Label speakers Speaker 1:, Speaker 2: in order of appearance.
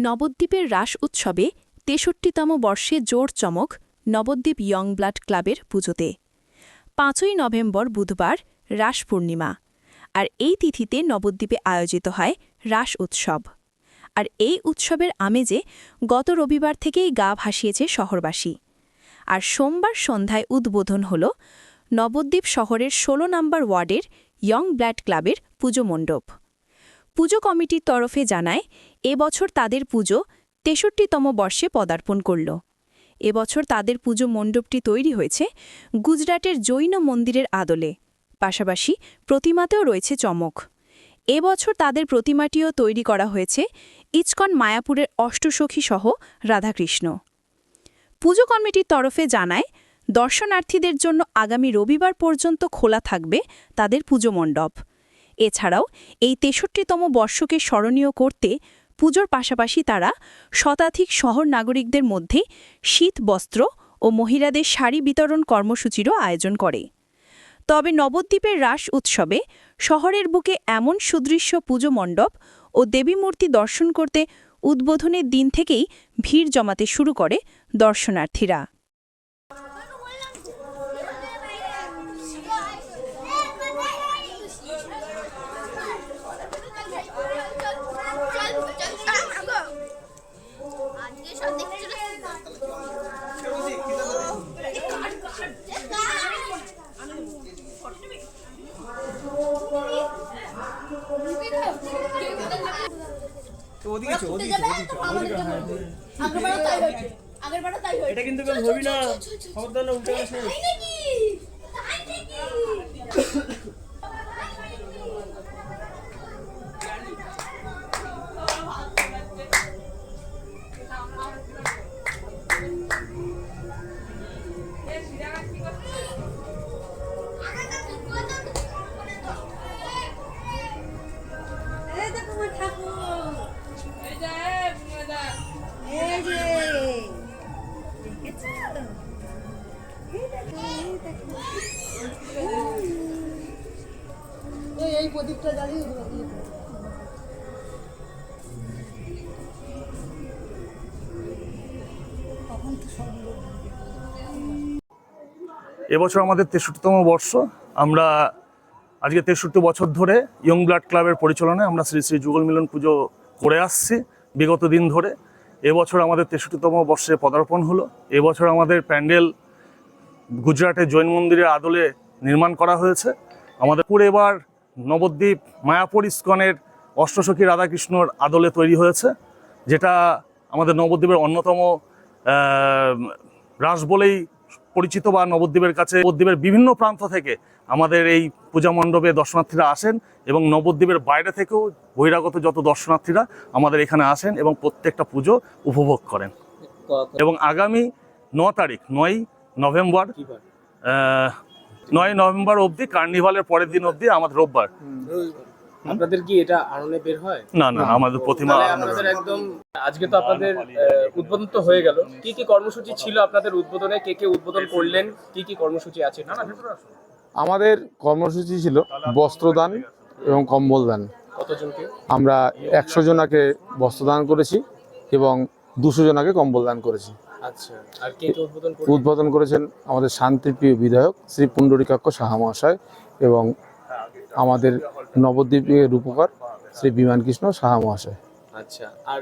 Speaker 1: নবদ্বীপের রাস উৎসবে ৬৩তম বর্ষে জোর চমক নবদ্বীপ ইয়ং ব্লাড ক্লাবের পুজোতে। ৫ই নভেম্বর বুধবার রাস পূর্ণিমা, আর এই তিথিতে নবদ্বীপে আয়োজিত হয় রাস উৎসব। আর এই উৎসবের আমেজে গত রবিবার থেকেই গা ভাসিয়েছে শহরবাসী। আর সোমবার সন্ধ্যায় উদ্বোধন হল নবদ্বীপ শহরের ১৬ নম্বর ওয়ার্ডের ইয়ং ব্লাড ক্লাবের পুজো মণ্ডপ। পুজো কমিটির তরফে জানায়, এবছর তাদের পুজো ৬৩তম বর্ষে পদার্পণ করল। এবছর তাদের পুজো মণ্ডপটি তৈরি হয়েছে গুজরাটের জৈন মন্দিরের আদলে, পাশাপাশি প্রতিমাতেও রয়েছে চমক। এবছর তাদের প্রতিমাটিও তৈরি করা হয়েছে ইস্কন মায়াপুরের অষ্টসখী সহ রাধাকৃষ্ণ। পুজো কমিটির তরফে জানায়, দর্শনার্থীদের জন্য আগামী রবিবার পর্যন্ত খোলা থাকবে তাদের পুজো মণ্ডপ। এছাড়াও এই ৬৩তম বর্ষকে স্মরণীয় করতে পুজোর পাশাপাশি তারা শতাধিক শহর নাগরিকদের মধ্যে শীত বস্ত্র ও মহিলাদের শাড়ি বিতরণ কর্মসূচিরও আয়োজন করে। তবে নবদ্বীপের রাস উৎসবে শহরের বুকে এমন সুদৃশ্য পুজো মণ্ডপ ও দেবীমূর্তি দর্শন করতে উদ্বোধনের দিন থেকেই ভিড় জমাতে শুরু করে দর্শনার্থীরা।
Speaker 2: এটা কিন্তু হবি না, খবরদার না, উল্টে আসে। এই প্রদীপটা জ্বালিয়ে
Speaker 3: এবছর আমাদের ৬৩তম বর্ষ। আমরা আজকে ৬৩ বছর ধরে ইয়ং ব্লাড ক্লাবের পরিচালনায় আমরা শ্রী শ্রী যুগল মিলন পুজো করে আসছি বিগত দিন ধরে। এবছর আমাদের ৬৩তম বর্ষে পদার্পণ হলো। এবছর আমাদের প্যান্ডেল গুজরাটের জৈন মন্দিরের আদলে নির্মাণ করা হয়েছে। আমাদের পুরো এবার নবদ্বীপ মায়াপুর ইস্কনের অষ্টসখী রাধাকৃষ্ণর আদলে তৈরি হয়েছে, যেটা আমাদের নবদ্বীপের অন্যতম রাস বলেই পরিচিত, বা নবদ্বীপের কাছে নবদ্বীপের বিভিন্ন প্রান্ত থেকে আমাদের এই পূজা মণ্ডপে দর্শনার্থীরা আসেন, এবং নবদ্বীপের বাইরে থেকেও বহিরাগত যত দর্শনার্থীরা আমাদের এখানে আসেন এবং প্রত্যেকটা পুজো উপভোগ করেন। এবং আগামী ৯ তারিখ ৯ নভেম্বর ৯ নভেম্বর অবধি, কার্নিভালের পরের দিন অবধি, আমাদের রোববার।
Speaker 2: আপনাদের কি এটা আননে বের হয়?
Speaker 3: না, আমাদের প্রতিমা
Speaker 2: আপনাদের একদম। আজকে তো আপনাদের উদ্বোধন তো হয়ে গেল, কি কি কর্মসূচি ছিল আপনাদের উদ্বোধনে? কে উদ্বোধন করলেন? কি কি কর্মসূচি আছে?
Speaker 4: আমাদের কর্মসূচি ছিল বস্ত্রদান এবং কম্বল দান।
Speaker 2: কতজনকে?
Speaker 4: আমরা ১০০ জনাকে বস্ত্রদান করেছি এবং ২০০ জনাকে কম্বল দান করেছি।
Speaker 2: আচ্ছা, আর কে
Speaker 4: উদ্বোধন করেছেন আমাদের শান্তিপ্রিয় বিধায়ক শ্রী পুণ্ডরীকাক্ষ সাহা মহাশয় এবং আমাদের নবদ্বীপের রূপকার শ্রী বিমান কৃষ্ণ সাহা মহাশয়।
Speaker 2: আচ্ছা, আর